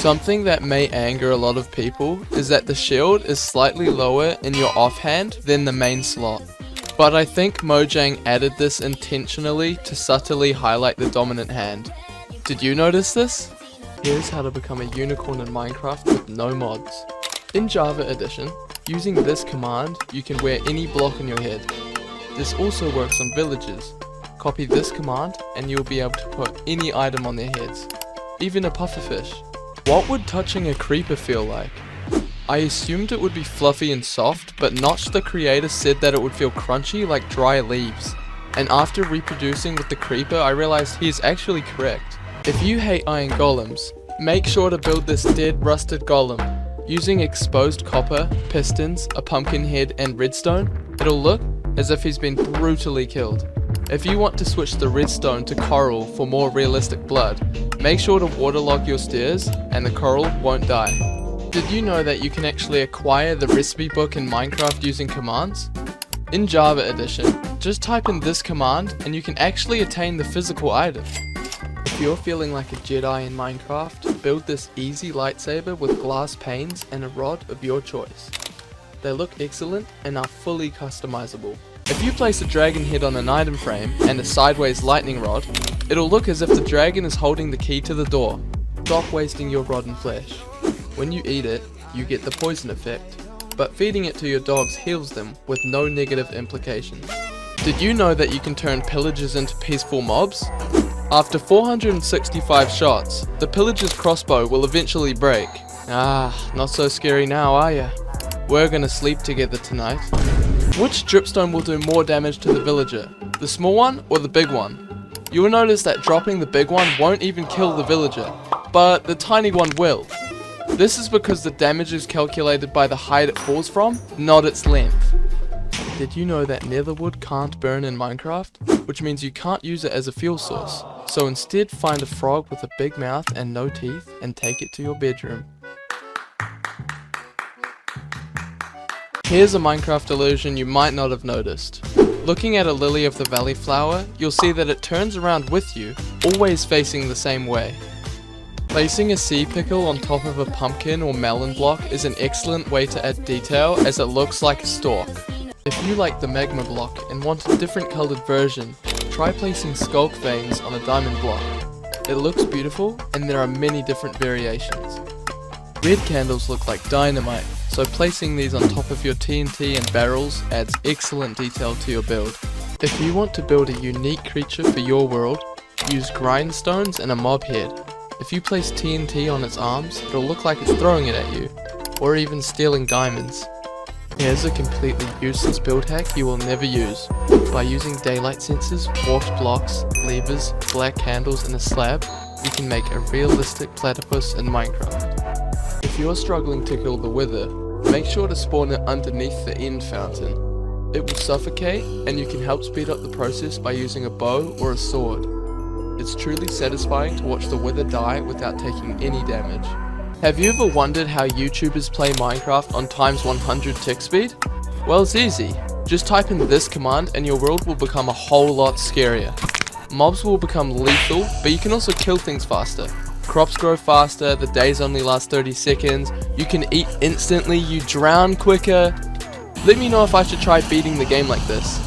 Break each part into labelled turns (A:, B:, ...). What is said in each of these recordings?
A: Something that may anger a lot of people is that the shield is slightly lower in your offhand than the main slot. But I think Mojang added this intentionally to subtly highlight the dominant hand. Did you notice this? Here's how to become a unicorn in Minecraft with no mods. In Java Edition, using this command, you can wear any block on your head. This also works on villagers. Copy this command and you'll be able to put any item on their heads, even a pufferfish. What would touching a creeper feel like? I assumed it would be fluffy and soft, but Notch the creator said that it would feel crunchy like dry leaves. And after reproducing with the creeper, I realized he is actually correct. If you hate iron golems, make sure to build this dead rusted golem. Using exposed copper, pistons, a pumpkin head and redstone, it'll look as if he's been brutally killed. If you want to switch the redstone to coral for more realistic blood, make sure to waterlog your stairs and the coral won't die. Did you know that you can actually acquire the recipe book in Minecraft using commands? In Java Edition, just type in this command and you can actually attain the physical item. If you're feeling like a Jedi in Minecraft, build this easy lightsaber with glass panes and a rod of your choice. They look excellent and are fully customizable. If you place a dragon head on an item frame and a sideways lightning rod, it'll look as if the dragon is holding the key to the door. Stop wasting your rotten flesh. When you eat it, you get the poison effect, but feeding it to your dogs heals them with no negative implications. Did you know that you can turn pillagers into peaceful mobs? After 465 shots, the pillager's crossbow will eventually break. Ah, not so scary now, are ya? We're gonna sleep together tonight. Which dripstone will do more damage to the villager? The small one or the big one? You will notice that dropping the big one won't even kill the villager, but the tiny one will. This is because the damage is calculated by the height it falls from, not its length. Did you know that netherwood can't burn in Minecraft? Which means you can't use it as a fuel source. So instead find a frog with a big mouth and no teeth and take it to your bedroom. Here's a Minecraft illusion you might not have noticed. Looking at a lily of the valley flower, you'll see that it turns around with you, always facing the same way. Placing a sea pickle on top of a pumpkin or melon block is an excellent way to add detail as it looks like a stalk. If you like the magma block and want a different coloured version, try placing skulk veins on a diamond block. It looks beautiful and there are many different variations. Red candles look like dynamite, so placing these on top of your TNT and barrels adds excellent detail to your build. If you want to build a unique creature for your world, use grindstones and a mob head. If you place TNT on its arms, it'll look like it's throwing it at you, or even stealing diamonds. Here's a completely useless build hack you will never use. By using daylight sensors, warped blocks, levers, black candles and a slab, you can make a realistic platypus in Minecraft. If you're struggling to kill the wither, make sure to spawn it underneath the end fountain. It will suffocate and you can help speed up the process by using a bow or a sword. It's truly satisfying to watch the wither die without taking any damage. Have you ever wondered how YouTubers play Minecraft on times 100 tick speed? Well, it's easy. Just type in this command and your world will become a whole lot scarier. Mobs will become lethal, but you can also kill things faster. Crops grow faster, the days only last 30 seconds, you can eat instantly, you drown quicker. Let me know if I should try beating the game like this.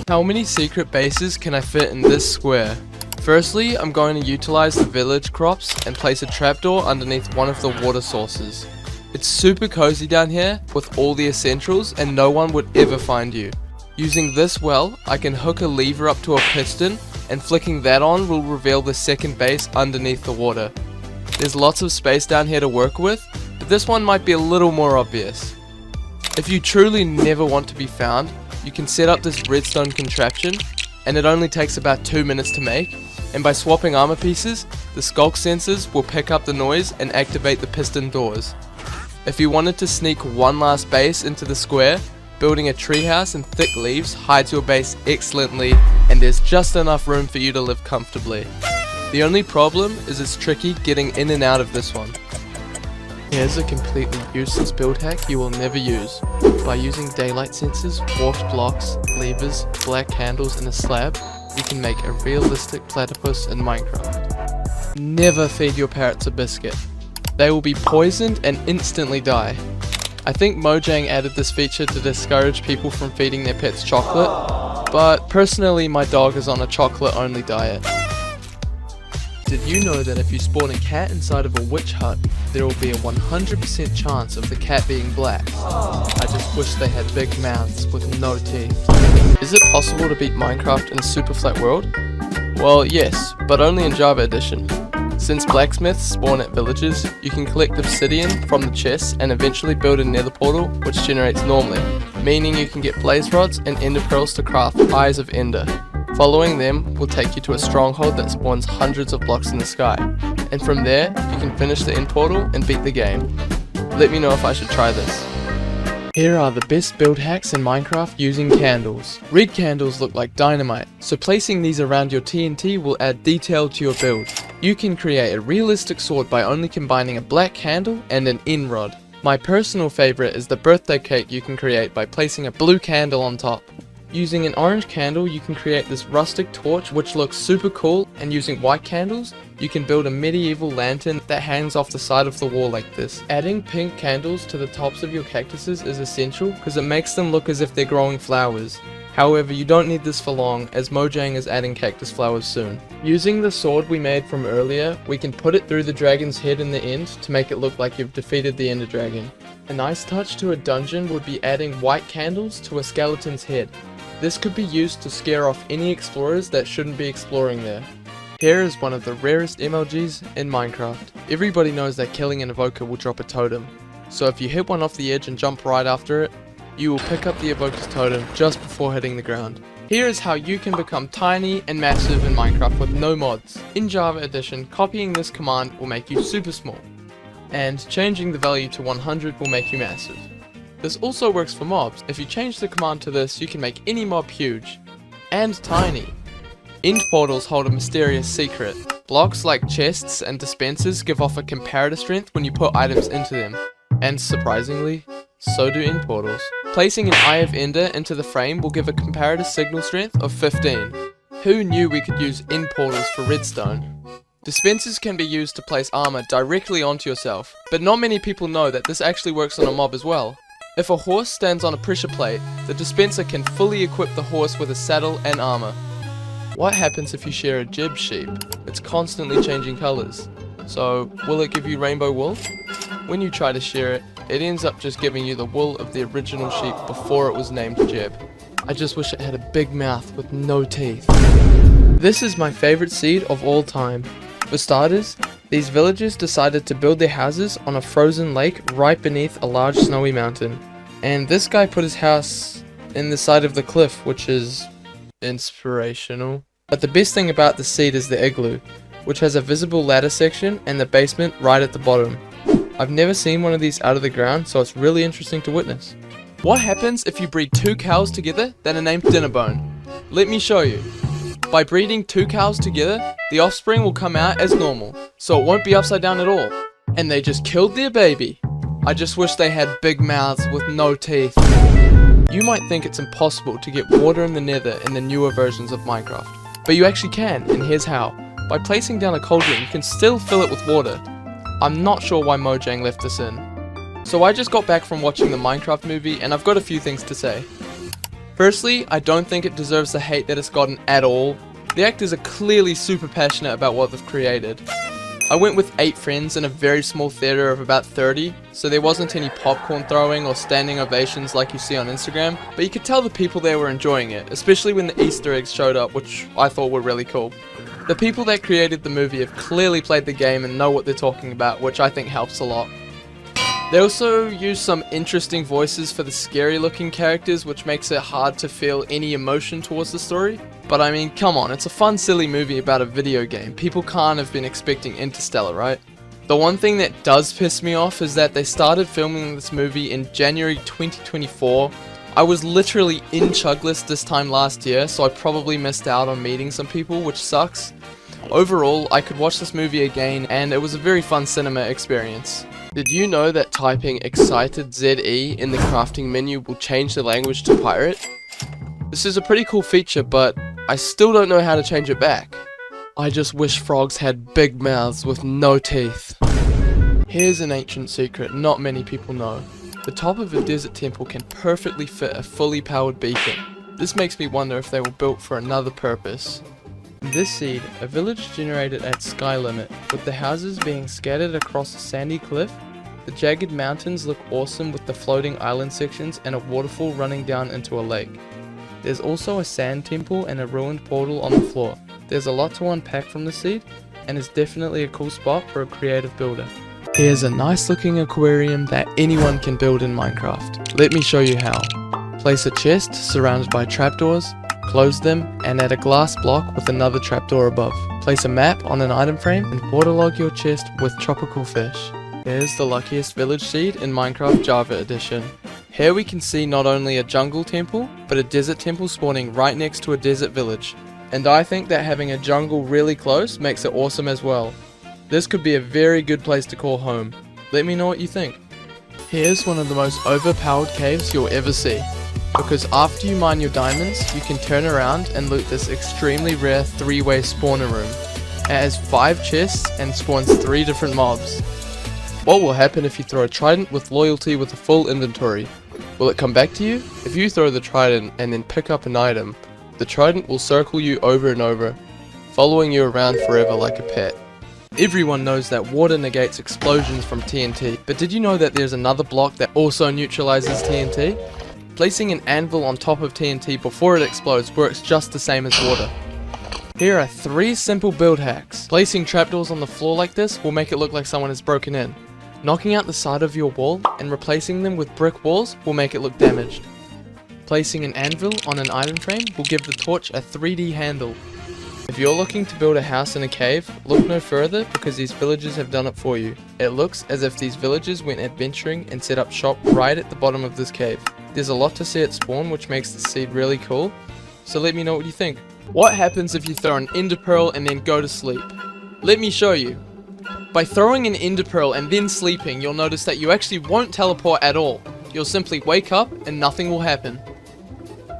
A: How many secret bases can I fit in this square? Firstly, I'm going to utilize the village crops and place a trapdoor underneath one of the water sources. It's super cozy down here with all the essentials and no one would ever find you. Using this well, I can hook a lever up to a piston and flicking that on will reveal the second base underneath the water. There's lots of space down here to work with, but this one might be a little more obvious. If you truly never want to be found, you can set up this redstone contraption and it only takes about 2 minutes to make, and by swapping armor pieces, the skulk sensors will pick up the noise and activate the piston doors. If you wanted to sneak one last base into the square, building a treehouse and thick leaves hides your base excellently and there's just enough room for you to live comfortably. The only problem is it's tricky getting in and out of this one. Here's a completely useless build hack you will never use. By using daylight sensors, warped blocks, levers, black candles and a slab, you can make a realistic platypus in Minecraft. Never feed your parrots a biscuit. They will be poisoned and instantly die. I think Mojang added this feature to discourage people from feeding their pets chocolate, but personally my dog is on a chocolate only diet. Did you know that if you spawn a cat inside of a witch hut, there will be a 100% chance of the cat being black? I just wish they had big mouths with no teeth. Is it possible to beat Minecraft in a super flat world? Well, yes, but only in Java edition. Since blacksmiths spawn at villages, you can collect obsidian from the chests and eventually build a nether portal which generates normally, meaning you can get blaze rods and ender pearls to craft Eyes of Ender. Following them will take you to a stronghold that spawns hundreds of blocks in the sky, and from there you can finish the end portal and beat the game. Let me know if I should try this. Here are the best build hacks in Minecraft using candles. Red candles look like dynamite, so placing these around your TNT will add detail to your build. You can create a realistic sword by only combining a black candle and an end rod. My personal favorite is the birthday cake you can create by placing a blue candle on top. Using an orange candle you can create this rustic torch which looks super cool, and using white candles you can build a medieval lantern that hangs off the side of the wall like this. Adding pink candles to the tops of your cactuses is essential because it makes them look as if they're growing flowers. However, you don't need this for long as Mojang is adding cactus flowers soon. Using the sword we made from earlier, we can put it through the dragon's head in the end to make it look like you've defeated the ender dragon. A nice touch to a dungeon would be adding white candles to a skeleton's head. This could be used to scare off any explorers that shouldn't be exploring there. Here is one of the rarest MLGs in Minecraft. Everybody knows that killing an evoker will drop a totem, so if you hit one off the edge and jump right after it, you will pick up the evoker's totem just before hitting the ground. Here is how you can become tiny and massive in Minecraft with no mods. In Java edition, copying this command will make you super small, and changing the value to 100 will make you massive. This also works for mobs. If you change the command to this, you can make any mob huge and tiny. End portals hold a mysterious secret. Blocks like chests and dispensers give off a comparative strength when you put items into them, and surprisingly, so do end portals. Placing an Eye of Ender into the frame will give a comparative signal strength of 15. Who knew we could use end portals for redstone? Dispensers can be used to place armor directly onto yourself, but not many people know that this actually works on a mob as well. If a horse stands on a pressure plate, the dispenser can fully equip the horse with a saddle and armor. What happens if you share a gib sheep? It's constantly changing colors. So, will it give you rainbow wool? When you try to share it, it ends up just giving you the wool of the original sheep before it was named Jib. I just wish it had a big mouth with no teeth. This is my favorite seed of all time. For starters, these villagers decided to build their houses on a frozen lake right beneath a large snowy mountain. And this guy put his house in the side of the cliff, which is inspirational. But the best thing about the seed is the igloo, which has a visible ladder section and the basement right at the bottom. I've never seen one of these out of the ground, so it's really interesting to witness. What happens if you breed two cows together that are named Dinnerbone? Let me show you. By breeding two cows together, the offspring will come out as normal, so it won't be upside down at all. And they just killed their baby. I just wish they had big mouths with no teeth. You might think it's impossible to get water in the nether in the newer versions of Minecraft, but you actually can, and here's how. By placing down a cauldron, you can still fill it with water. I'm not sure why Mojang left this in. So I just got back from watching the Minecraft movie, and I've got a few things to say. Firstly, I don't think it deserves the hate that it's gotten at all. The actors are clearly super passionate about what they've created. I went with 8 friends in a very small theater of about 30, so there wasn't any popcorn throwing or standing ovations like you see on Instagram, but you could tell the people there were enjoying it, especially when the Easter eggs showed up, which I thought were really cool. The people that created the movie have clearly played the game and know what they're talking about, which I think helps a lot. They also use some interesting voices for the scary looking characters, which makes it hard to feel any emotion towards the story. But I mean, come on, it's a fun silly movie about a video game. People can't have been expecting Interstellar, right? The one thing that does piss me off is that they started filming this movie in January 2024. I was literally in Chugless this time last year, so I probably missed out on meeting some people, which sucks. Overall, I could watch this movie again, and it was a very fun cinema experience. Did you know that typing excited ZE in the crafting menu will change the language to pirate? This is a pretty cool feature, but I still don't know how to change it back. I just wish frogs had big mouths with no teeth. Here's an ancient secret not many people know. The top of a desert temple can perfectly fit a fully powered beacon. This makes me wonder if they were built for another purpose. In this seed, a village generated at sky limit, with the houses being scattered across a sandy cliff. The jagged mountains look awesome with the floating island sections and a waterfall running down into a lake. There's also a sand temple and a ruined portal on the floor. There's a lot to unpack from the seed, and it's definitely a cool spot for a creative builder. Here's a nice looking aquarium that anyone can build in Minecraft. Let me show you how. Place a chest surrounded by trapdoors, close them, and add a glass block with another trapdoor above. Place a map on an item frame and waterlog your chest with tropical fish. Here's the luckiest village seed in Minecraft Java Edition. Here we can see not only a jungle temple, but a desert temple spawning right next to a desert village. And I think that having a jungle really close makes it awesome as well. This could be a very good place to call home. Let me know what you think. Here's one of the most overpowered caves you'll ever see. Because after you mine your diamonds, you can turn around and loot this extremely rare 3-way spawner room. It has 5 chests and spawns 3 different mobs. What will happen if you throw a trident with loyalty with a full inventory? Will it come back to you? If you throw the trident and then pick up an item, the trident will circle you over and over, following you around forever like a pet. Everyone knows that water negates explosions from TNT, but did you know that there's another block that also neutralizes TNT? Placing an anvil on top of TNT before it explodes works just the same as water. Here are 3 simple build hacks. Placing trapdoors on the floor like this will make it look like someone has broken in. Knocking out the side of your wall and replacing them with brick walls will make it look damaged. Placing an anvil on an item frame will give the torch a 3D handle. If you're looking to build a house in a cave, look no further because these villagers have done it for you. It looks as if these villagers went adventuring and set up shop right at the bottom of this cave. There's a lot to see at spawn which makes the seed really cool, so let me know what you think. What happens if you throw an ender pearl and then go to sleep? Let me show you. By throwing an ender pearl and then sleeping, you'll notice that you actually won't teleport at all. You'll simply wake up and nothing will happen.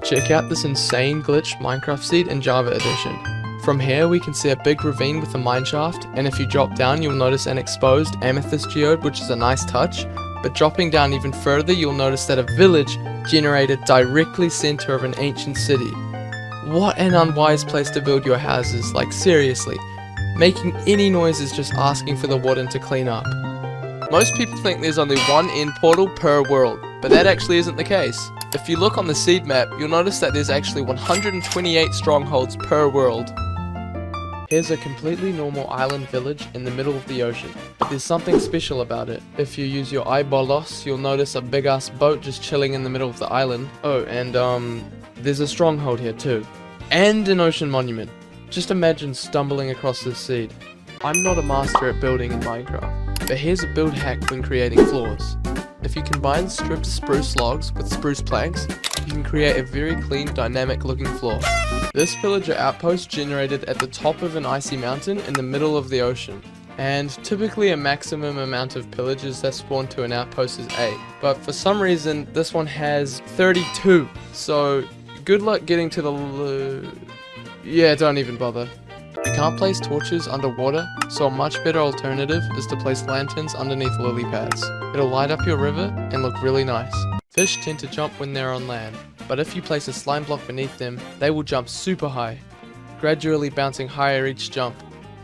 A: Check out this insane glitch Minecraft seed in Java Edition. From here we can see a big ravine with a mineshaft, and if you drop down you'll notice an exposed amethyst geode, which is a nice touch, but dropping down even further you'll notice that a village generated directly center of an ancient city. What an unwise place to build your houses, like seriously. Making any noise is just asking for the warden to clean up. Most people think there's only one end portal per world, but that actually isn't the case. If you look on the seed map, you'll notice that there's actually 128 strongholds per world. Here's a completely normal island village in the middle of the ocean, but there's something special about it. If you use your eyeballs, you'll notice a big ass boat just chilling in the middle of the island. Oh, and there's a stronghold here too. And an ocean monument. Just imagine stumbling across this seed. I'm not a master at building in Minecraft, but here's a build hack when creating floors. If you combine stripped spruce logs with spruce planks, you can create a very clean, dynamic looking floor. This villager outpost generated at the top of an icy mountain in the middle of the ocean. And typically a maximum amount of pillagers that spawn to an outpost is 8. But for some reason, this one has 32. So good luck getting to the yeah, don't even bother. You can't place torches underwater, so a much better alternative is to place lanterns underneath lily pads. It'll light up your river and look really nice. Fish tend to jump when they're on land, but if you place a slime block beneath them, they will jump super high, gradually bouncing higher each jump.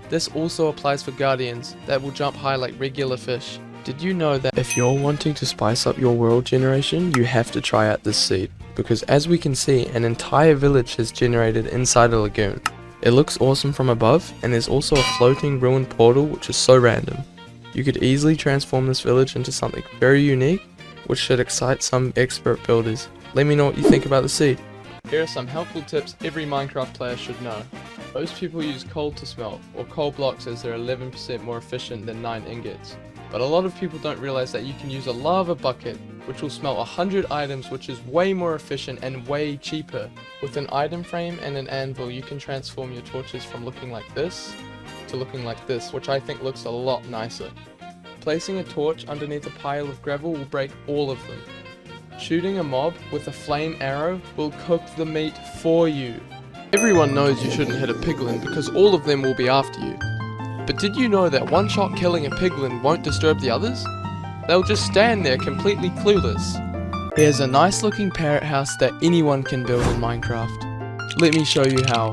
A: This also applies for guardians that will jump high like regular fish. Did you know that if you're wanting to spice up your world generation, you have to try out this seed? Because as we can see, an entire village is generated inside a lagoon. It looks awesome from above, and there's also a floating ruined portal which is so random. You could easily transform this village into something very unique, which should excite some expert builders. Let me know what you think about the seed. Here are some helpful tips every Minecraft player should know. Most people use coal to smelt, or coal blocks, as they're 11% more efficient than 9 ingots. But a lot of people don't realize that you can use a lava bucket, which will smelt 100 items, which is way more efficient and way cheaper. With an item frame and an anvil, you can transform your torches from looking like this to looking like this, which I think looks a lot nicer. Placing a torch underneath a pile of gravel will break all of them. Shooting a mob with a flame arrow will cook the meat for you. Everyone knows you shouldn't hit a piglin because all of them will be after you. But But did you know that one shot killing a piglin won't disturb the others? They'll just stand there completely clueless. Here's a nice looking parrot house that anyone can build in Minecraft. Let me show you how.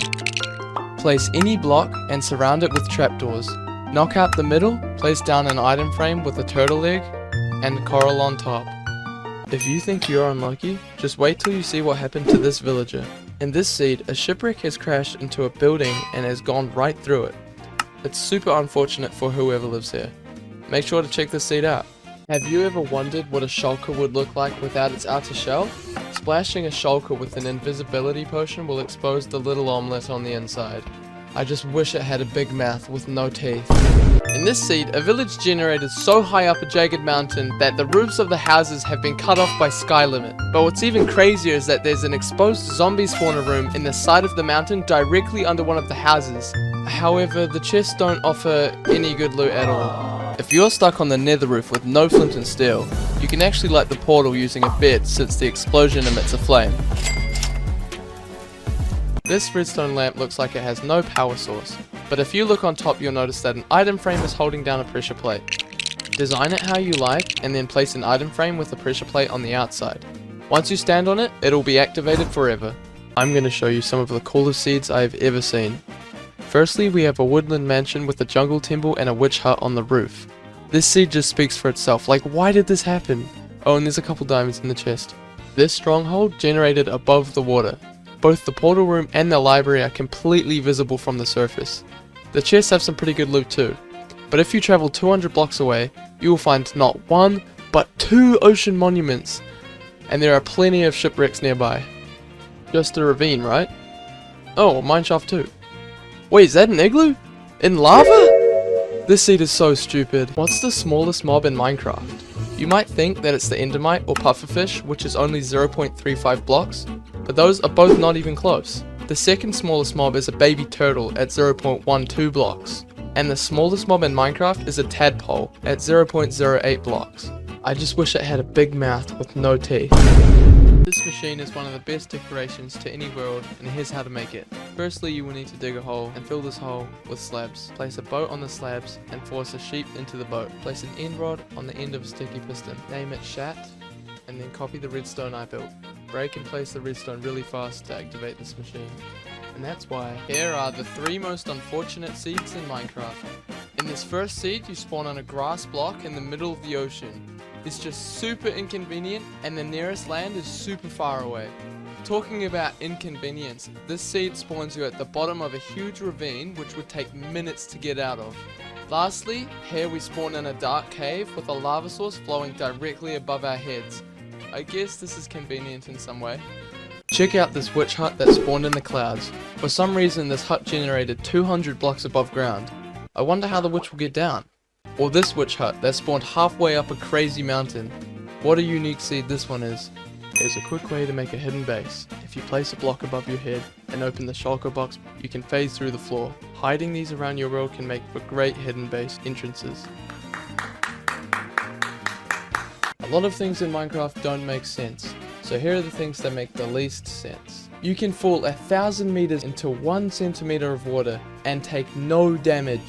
A: Place any block and surround it with trapdoors. Knock out the middle, place down an item frame with a turtle egg and coral on top. If you think you're unlucky, just wait till you see what happened to this villager. In this seed, a shipwreck has crashed into a building and has gone right through it. It's super unfortunate for whoever lives here. Make sure to check this seed out. Have you ever wondered what a shulker would look like without its outer shell? Splashing a shulker with an invisibility potion will expose the little omelette on the inside. I just wish it had a big mouth with no teeth. In this seed, a village generated so high up a jagged mountain that the roofs of the houses have been cut off by sky limit. But what's even crazier is that there's an exposed zombie spawner room in the side of the mountain directly under one of the houses. However, the chests don't offer any good loot at all. If you're stuck on the nether roof with no flint and steel, you can actually light the portal using a bed since the explosion emits a flame. This redstone lamp looks like it has no power source, but if you look on top you'll notice that an item frame is holding down a pressure plate. Design it how you like and then place an item frame with a pressure plate on the outside. Once you stand on it, it'll be activated forever. I'm going to show you some of the coolest seeds I have ever seen. Firstly, we have a woodland mansion with a jungle temple and a witch hut on the roof. This seed just speaks for itself, like why did this happen? Oh, and there's a couple diamonds in the chest. This stronghold generated above the water. Both the portal room and the library are completely visible from the surface. The chests have some pretty good loot too, but if you travel 200 blocks away, you will find not one, but 2 ocean monuments, and there are plenty of shipwrecks nearby. Just a ravine, right? Oh, a mineshaft too. Wait, is that an igloo? In lava? This seed is so stupid. What's the smallest mob in Minecraft? You might think that it's the endermite or pufferfish, which is only 0.35 blocks, but those are both not even close. The second smallest mob is a baby turtle at 0.12 blocks, and the smallest mob in Minecraft is a tadpole at 0.08 blocks. I just wish it had a big mouth with no teeth. This machine is one of the best decorations to any world, and here's how to make it. Firstly, you will need to dig a hole and fill this hole with slabs. Place a boat on the slabs and force a sheep into the boat. Place an end rod on the end of a sticky piston. Name it Shat, and then copy the redstone I built. Break and place the redstone really fast to activate this machine. And that's why. Here are the 3 most unfortunate seeds in Minecraft. In this first seed, you spawn on a grass block in the middle of the ocean. It's just super inconvenient, and the nearest land is super far away. Talking about inconvenience, this seed spawns you at the bottom of a huge ravine which would take minutes to get out of. Lastly, here we spawn in a dark cave with a lava source flowing directly above our heads. I guess this is convenient in some way. Check out this witch hut that spawned in the clouds. For some reason this hut generated 200 blocks above ground. I wonder how the witch will get down. Or this witch hut that spawned halfway up a crazy mountain. What a unique seed this one is. There's a quick way to make a hidden base. If you place a block above your head and open the shulker box, you can phase through the floor. Hiding these around your world can make for great hidden base entrances. A lot of things in Minecraft don't make sense, so here are the things that make the least sense. You can fall 1,000 meters into 1 centimeter of water and take no damage.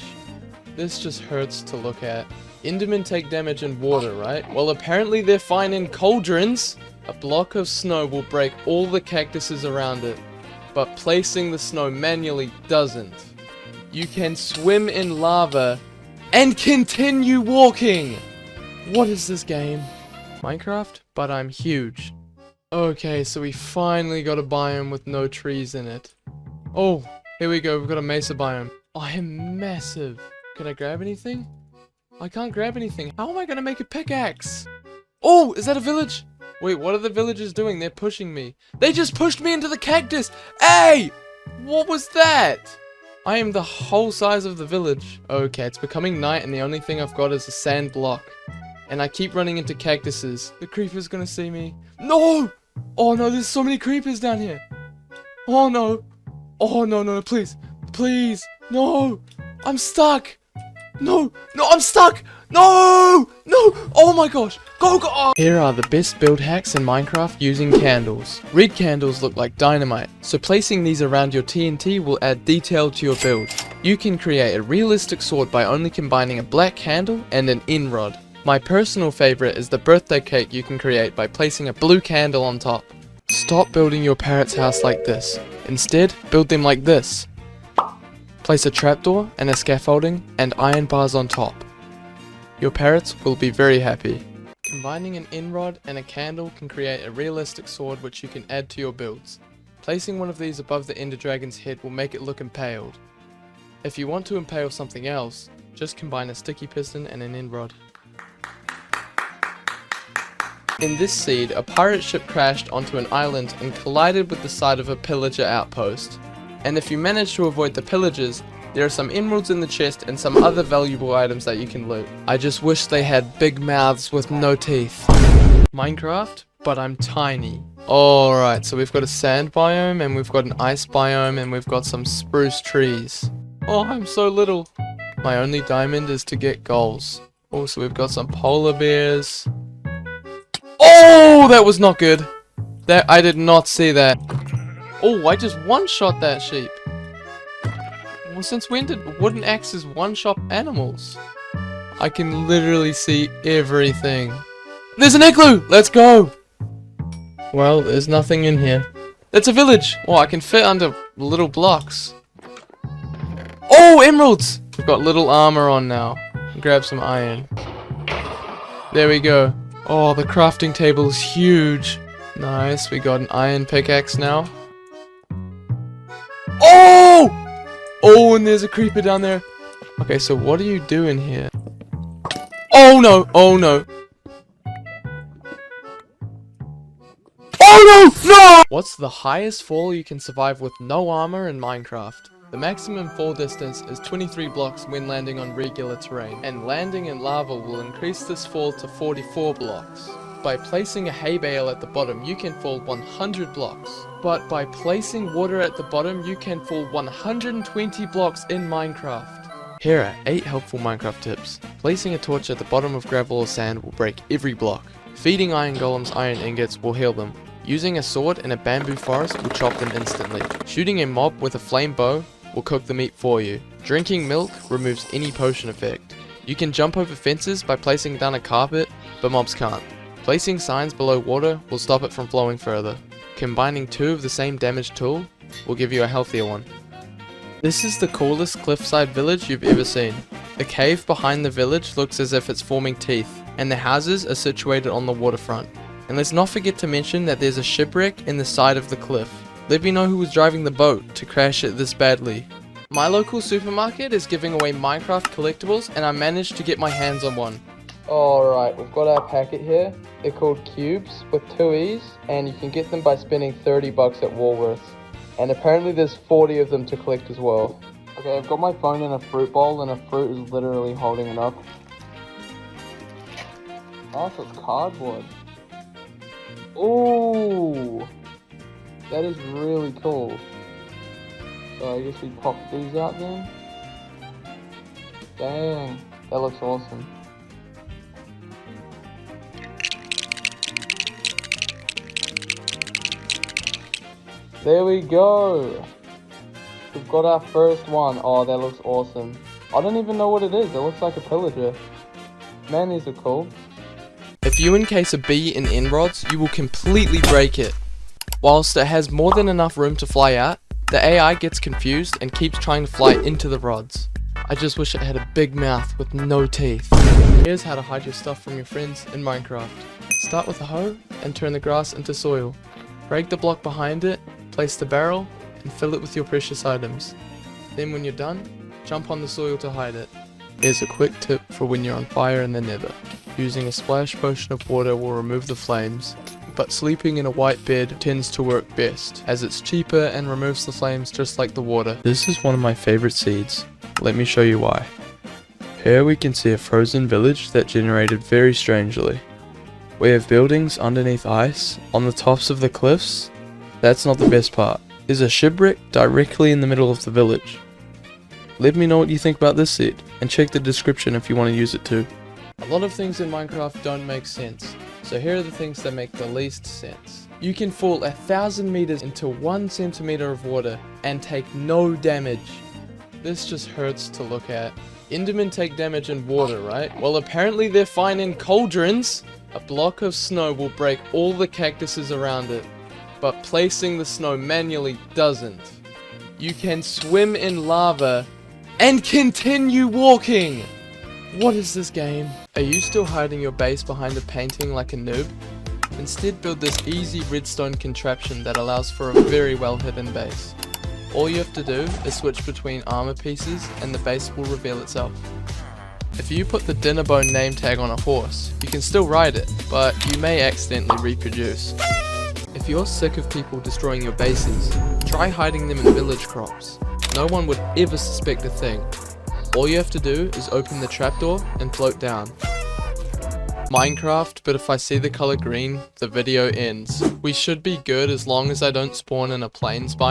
A: This just hurts to look at. Endermen take damage in water, right? Well, apparently they're fine in cauldrons. A block of snow will break all the cactuses around it, but placing the snow manually doesn't. You can swim in lava and continue walking. What is this game? Minecraft, but I'm huge. Okay, so we finally got a biome with no trees in it. Oh, here we go, we've got a mesa biome. I am massive. Can I grab anything? I can't grab anything. How am I gonna make a pickaxe? Oh, is that a village? Wait, what are the villagers doing? They're pushing me. They just pushed me into the cactus! Hey! What was that? I am the whole size of the village. Okay, it's becoming night and the only thing I've got is a sand block. And I keep running into cactuses. The creeper's gonna see me. No! Oh no, there's so many creepers down here. Oh no. Oh no, no, please. Please. No! I'm stuck! No! No, I'm stuck! No! No! Oh my gosh! Go! Oh. Here are the best build hacks in Minecraft using candles. Red candles look like dynamite, so placing these around your TNT will add detail to your build. You can create a realistic sword by only combining a black candle and an in rod. My personal favorite is the birthday cake you can create by placing a blue candle on top. Stop building your parrot's house like this. Instead, build them like this. Place a trapdoor and a scaffolding and iron bars on top. Your parrots will be very happy. Combining an in rod and a candle can create a realistic sword which you can add to your builds. Placing one of these above the ender dragon's head will make it look impaled. If you want to impale something else, just combine a sticky piston and an in rod. In this seed, a pirate ship crashed onto an island and collided with the side of a pillager outpost. And if you manage to avoid the pillagers, there are some emeralds in the chest and some other valuable items that you can loot. I just wish they had big mouths with no teeth. Minecraft, but I'm tiny. Alright, so we've got a sand biome and we've got an ice biome and we've got some spruce trees. Oh, I'm so little. My only diamond is to get goals. Also, we've got some polar bears. Oh, that was not good. I did not see that. Oh, I just one-shot that sheep. Well, since when did wooden axes one-shot animals? I can literally see everything. There's an igloo! Let's go! Well, there's nothing in here. It's a village! Oh, I can fit under little blocks. Oh, emeralds! We've got little armor on now. Grab some iron. There we go. Oh, the crafting table is huge. Nice, we got an iron pickaxe now. Oh! Oh, and there's a creeper down there. Okay, so what do you do in here? Oh no! Oh no! Oh no! No! What's the highest fall you can survive with no armor in Minecraft? The maximum fall distance is 23 blocks when landing on regular terrain, and landing in lava will increase this fall to 44 blocks. By placing a hay bale at the bottom, you can fall 100 blocks. But by placing water at the bottom, you can fall 120 blocks in Minecraft. Here are 8 helpful Minecraft tips. Placing a torch at the bottom of gravel or sand will break every block. Feeding iron golems iron ingots will heal them. Using a sword in a bamboo forest will chop them instantly. Shooting a mob with a flame bow will cook the meat for you. Drinking milk removes any potion effect. You can jump over fences by placing down a carpet, but mobs can't. Placing signs below water will stop it from flowing further. Combining 2 of the same damage tool will give you a healthier one. This is the coolest cliffside village you've ever seen. The cave behind the village looks as if it's forming teeth, and the houses are situated on the waterfront. And let's not forget to mention that there's a shipwreck in the side of the cliff. Let me know who was driving the boat to crash it this badly. My local supermarket is giving away Minecraft collectibles and I managed to get my hands on one. Alright, we've got our packet here. They're called cubes with 2 E's and you can get them by spending 30 bucks at Woolworths. And apparently there's 40 of them to collect as well. Okay, I've got my phone in a fruit bowl and a fruit is literally holding it up. Oh, so it's cardboard. Ooh! That is really cool. So I guess we pop these out then. Dang, that looks awesome. There we go! We've got our first one. Oh, that looks awesome. I don't even know what it is. It looks like a pillager. Man, these are cool. If you encase a bee in end rods, you will completely break it. Whilst it has more than enough room to fly out, the AI gets confused and keeps trying to fly into the rods. I just wish it had a big mouth with no teeth. Here's how to hide your stuff from your friends in Minecraft. Start with a hoe and turn the grass into soil. Break the block behind it, place the barrel, and fill it with your precious items. Then when you're done, jump on the soil to hide it. Here's a quick tip for when you're on fire in the nether. Using a splash potion of water will remove the flames, but sleeping in a white bed tends to work best, as it's cheaper and removes the flames just like the water. This is one of my favorite seeds. Let me show you why. Here we can see a frozen village that generated very strangely. We have buildings underneath ice, on the tops of the cliffs. That's not the best part. There's a shipwreck directly in the middle of the village. Let me know what you think about this seed, and check the description if you want to use it too. A lot of things in Minecraft don't make sense, so here are the things that make the least sense. You can fall 1,000 meters into 1 centimeter of water and take no damage. This just hurts to look at. Endermen take damage in water, right? Well, apparently they're fine in cauldrons. A block of snow will break all the cactuses around it, but placing the snow manually doesn't. You can swim in lava and continue walking! What is this game? Are you still hiding your base behind a painting like a noob? Instead, build this easy redstone contraption that allows for a very well hidden base. All you have to do is switch between armor pieces and the base will reveal itself. If you put the Dinnerbone name tag on a horse, you can still ride it, but you may accidentally reproduce. If you're sick of people destroying your bases, try hiding them in village crops. No one would ever suspect a thing. All you have to do is open the trapdoor and float down. Minecraft, but if I see the color green, the video ends. We should be good as long as I don't spawn in a plains biome.